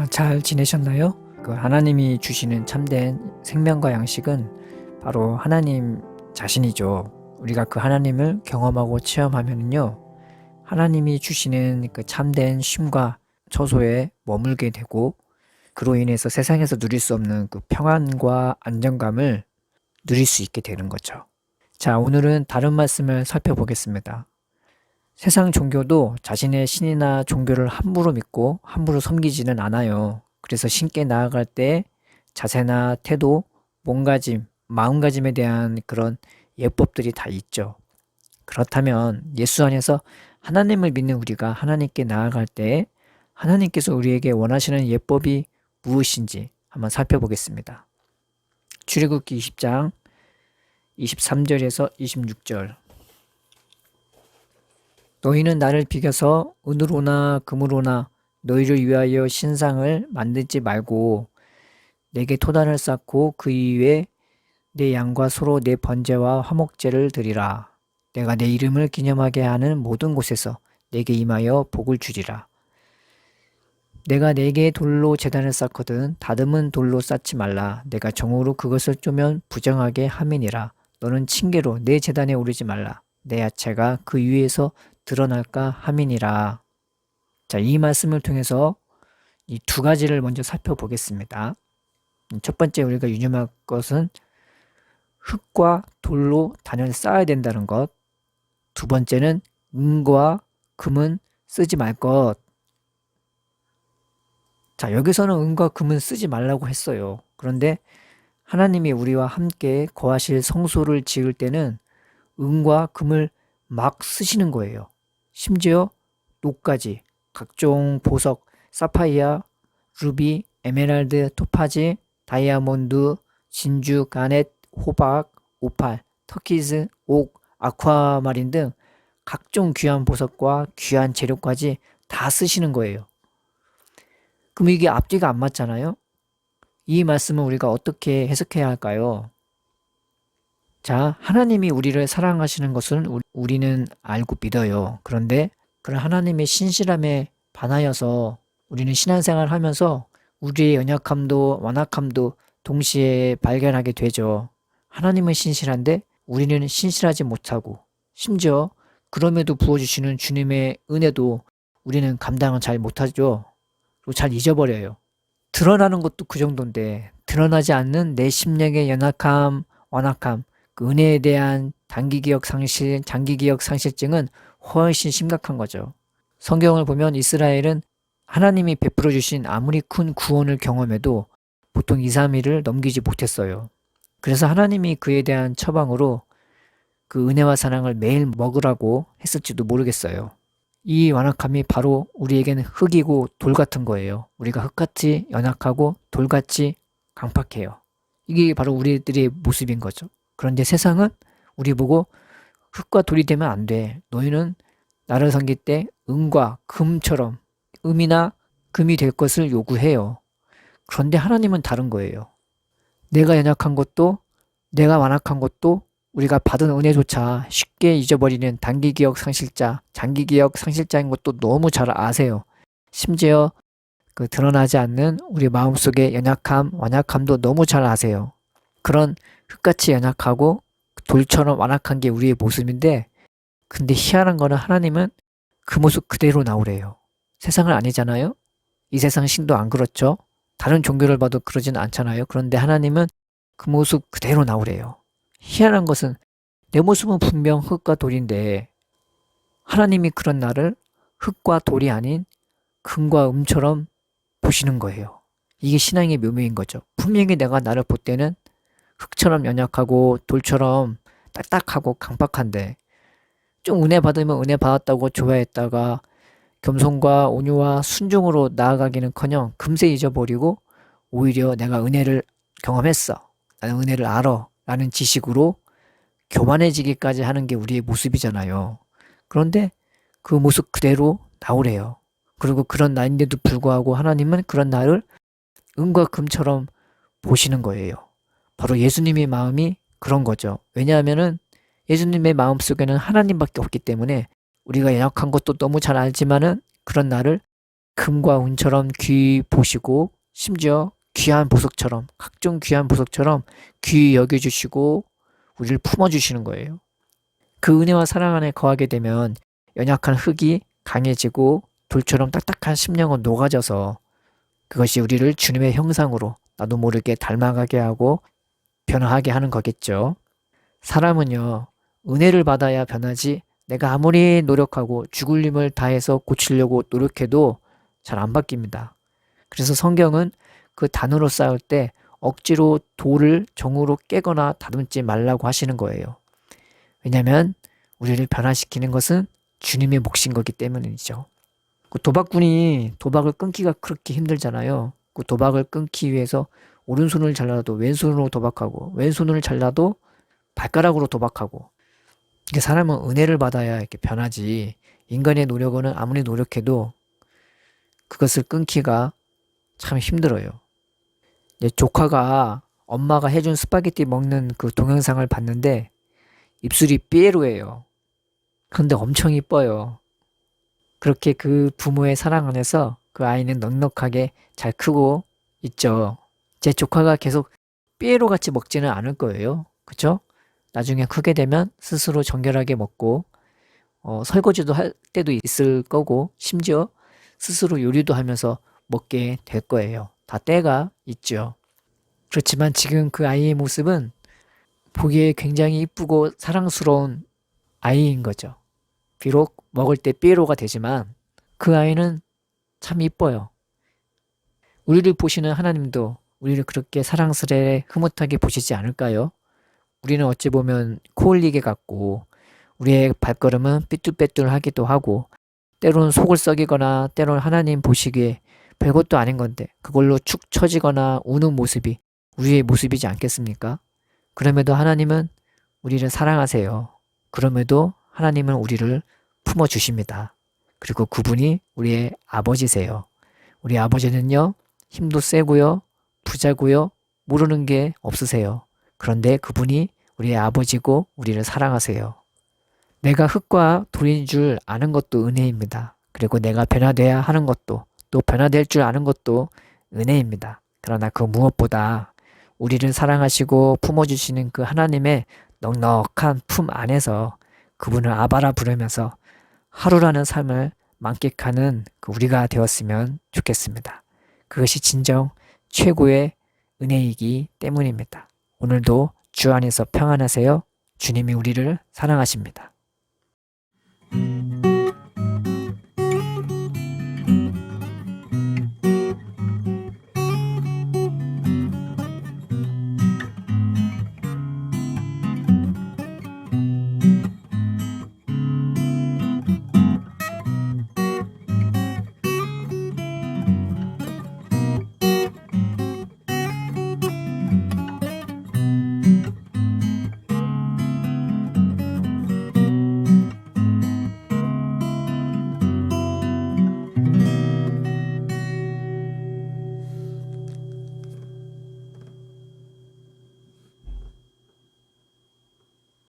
잘 지내셨나요? 하나님이 주시는 참된 생명과 양식은 바로 하나님 자신이죠. 우리가 그 하나님을 경험하고 체험하면요, 하나님이 주시는 그 참된 쉼과 처소에 머물게 되고, 그로 인해서 세상에서 누릴 수 없는 그 평안과 안정감을 누릴 수 있게 되는 거죠. 자, 오늘은 다른 말씀을 살펴보겠습니다. 세상 종교도 자신의 신이나 종교를 함부로 믿고 함부로 섬기지는 않아요. 그래서 신께 나아갈 때 자세나 태도, 몸가짐, 마음가짐에 대한 그런 예법들이 다 있죠. 그렇다면 예수 안에서 하나님을 믿는 우리가 하나님께 나아갈 때 하나님께서 우리에게 원하시는 예법이 무엇인지 한번 살펴보겠습니다. 출애굽기 20장 23절에서 26절. 너희는 나를 비겨서 은으로나 금으로나 너희를 위하여 신상을 만들지 말고 내게 토단을 쌓고 그 위에 내 양과 소로 내 번제와 화목제를 드리라. 내가 내 이름을 기념하게 하는 모든 곳에서 내게 임하여 복을 주리라. 내가 네게 돌로 제단을 쌓거든 다듬은 돌로 쌓지 말라. 내가 정으로 그것을 쪼면 부정하게 함이니라. 너는 징계로 내 제단에 오르지 말라. 내 야채가 그 위에서 드러날까 함이니라. 자, 이 말씀을 통해서 이 두 가지를 먼저 살펴보겠습니다. 첫 번째 우리가 유념할 것은 흙과 돌로 단을 쌓아야 된다는 것. 두 번째는 은과 금은 쓰지 말 것. 자, 여기서는 은과 금은 쓰지 말라고 했어요. 그런데 하나님이 우리와 함께 거하실 성소를 지을 때는 은과 금을 막 쓰시는 거예요. 심지어 녹까지, 각종 보석, 사파이아, 루비, 에메랄드, 토파지, 다이아몬드, 진주, 가넷, 호박, 오팔, 터키즈, 옥, 아쿠아마린 등 각종 귀한 보석과 귀한 재료까지 다 쓰시는 거예요. 그럼 이게 앞뒤가 안 맞잖아요? 이 말씀을 우리가 어떻게 해석해야 할까요? 자, 하나님이 우리를 사랑하시는 것은 우리는 알고 믿어요. 그런데 그런 하나님의 신실함에 반하여서 우리는 신앙생활을 하면서 우리의 연약함도 완악함도 동시에 발견하게 되죠. 하나님은 신실한데 우리는 신실하지 못하고 심지어 그럼에도 부어주시는 주님의 은혜도 우리는 감당을 잘 못하죠. 그리고 잘 잊어버려요. 드러나는 것도 그 정도인데 드러나지 않는 내 심령의 연약함, 완악함, 그 은혜에 대한 단기기억 상실, 장기기억 상실증은 훨씬 심각한 거죠. 성경을 보면 이스라엘은 하나님이 베풀어 주신 아무리 큰 구원을 경험해도 보통 2, 3일을 넘기지 못했어요. 그래서 하나님이 그에 대한 처방으로 그 은혜와 사랑을 매일 먹으라고 했을지도 모르겠어요. 이 완악함이 바로 우리에게는 흙이고 돌 같은 거예요. 우리가 흙같이 연약하고 돌같이 강팍해요. 이게 바로 우리들의 모습인 거죠. 그런데 세상은 우리 보고 흙과 돌이 되면 안 돼. 너희는 나를 섬길 때 은과 금처럼 음이나 금이 될 것을 요구해요. 그런데 하나님은 다른 거예요. 내가 연약한 것도 내가 완악한 것도 우리가 받은 은혜조차 쉽게 잊어버리는 단기기억 상실자, 장기기억 상실자인 것도 너무 잘 아세요. 심지어 그 드러나지 않는 우리 마음속의 연약함, 완약함도 너무 잘 아세요. 그런 흙같이 연약하고 돌처럼 완악한 게 우리의 모습인데 근데 희한한 거는 하나님은 그 모습 그대로 나오래요. 세상은 아니잖아요. 이 세상 신도 안 그렇죠. 다른 종교를 봐도 그러진 않잖아요. 그런데 하나님은 그 모습 그대로 나오래요. 희한한 것은 내 모습은 분명 흙과 돌인데 하나님이 그런 나를 흙과 돌이 아닌 금과 음처럼 보시는 거예요. 이게 신앙의 묘미인 거죠. 분명히 내가 나를 볼 때는 흙처럼 연약하고 돌처럼 딱딱하고 강박한데 좀 은혜 받으면 은혜 받았다고 좋아했다가 겸손과 온유와 순종으로 나아가기는커녕 금세 잊어버리고 오히려 내가 은혜를 경험했어. 나는 은혜를 알아. 라는 지식으로 교만해지기까지 하는 게 우리의 모습이잖아요. 그런데 그 모습 그대로 나오래요. 그리고 그런 나인데도 불구하고 하나님은 그런 나를 은과 금처럼 보시는 거예요. 바로 예수님의 마음이 그런 거죠. 왜냐하면은 예수님의 마음 속에는 하나님밖에 없기 때문에 우리가 연약한 것도 너무 잘 알지만은 그런 나를 금과 은처럼 귀히 보시고 심지어 귀한 보석처럼 각종 귀한 보석처럼 귀히 여겨주시고 우리를 품어주시는 거예요. 그 은혜와 사랑 안에 거하게 되면 연약한 흙이 강해지고 돌처럼 딱딱한 심령은 녹아져서 그것이 우리를 주님의 형상으로 나도 모르게 닮아가게 하고 변화하게 하는 거겠죠. 사람은요, 은혜를 받아야 변하지 내가 아무리 노력하고 죽을 힘을 다해서 고치려고 노력해도 잘 안 바뀝니다. 그래서 성경은 그 단으로 싸울 때 억지로 돌을 정으로 깨거나 다듬지 말라고 하시는 거예요. 왜냐하면 우리를 변화시키는 것은 주님의 몫인 거기 때문이죠. 그 도박꾼이 도박을 끊기가 그렇게 힘들잖아요. 그 도박을 끊기 위해서 오른손을 잘라도 왼손으로 도박하고 왼손을 잘라도 발가락으로 도박하고 이게 사람은 은혜를 받아야 이렇게 변하지 인간의 노력은 아무리 노력해도 그것을 끊기가 참 힘들어요. 조카가 엄마가 해준 스파게티 먹는 그 동영상을 봤는데 입술이 삐에로예요. 그런데 엄청 이뻐요. 그렇게 그 부모의 사랑 안에서 그 아이는 넉넉하게 잘 크고 있죠. 제 조카가 계속 삐에로 같이 먹지는 않을 거예요. 그쵸? 나중에 크게 되면 스스로 정결하게 먹고 설거지도 할 때도 있을 거고 심지어 스스로 요리도 하면서 먹게 될 거예요. 다 때가 있죠. 그렇지만 지금 그 아이의 모습은 보기에 굉장히 이쁘고 사랑스러운 아이인 거죠. 비록 먹을 때 삐에로가 되지만 그 아이는 참 이뻐요. 우리를 보시는 하나님도 우리를 그렇게 사랑스레 흐뭇하게 보시지 않을까요? 우리는 어찌 보면 코올리게 같고 우리의 발걸음은 삐뚤빼뚤하기도 하고 때로는 속을 썩이거나 때로는 하나님 보시기에 별것도 아닌 건데 그걸로 축 처지거나 우는 모습이 우리의 모습이지 않겠습니까? 그럼에도 하나님은 우리를 사랑하세요. 그럼에도 하나님은 우리를 품어주십니다. 그리고 그분이 우리의 아버지세요. 우리 아버지는요, 힘도 세고요, 부자고요, 모르는 게 없으세요. 그런데 그분이 우리의 아버지고 우리를 사랑하세요. 내가 흙과 돌인 줄 아는 것도 은혜입니다. 그리고 내가 변화돼야 하는 것도 또 변화될 줄 아는 것도 은혜입니다. 그러나 그 무엇보다 우리를 사랑하시고 품어주시는 그 하나님의 넉넉한 품 안에서 그분을 아바라 부르면서 하루라는 삶을 만끽하는 그 우리가 되었으면 좋겠습니다. 그것이 진정 최고의 은혜이기 때문입니다. 오늘도 주 안에서 평안하세요. 주님이 우리를 사랑하십니다.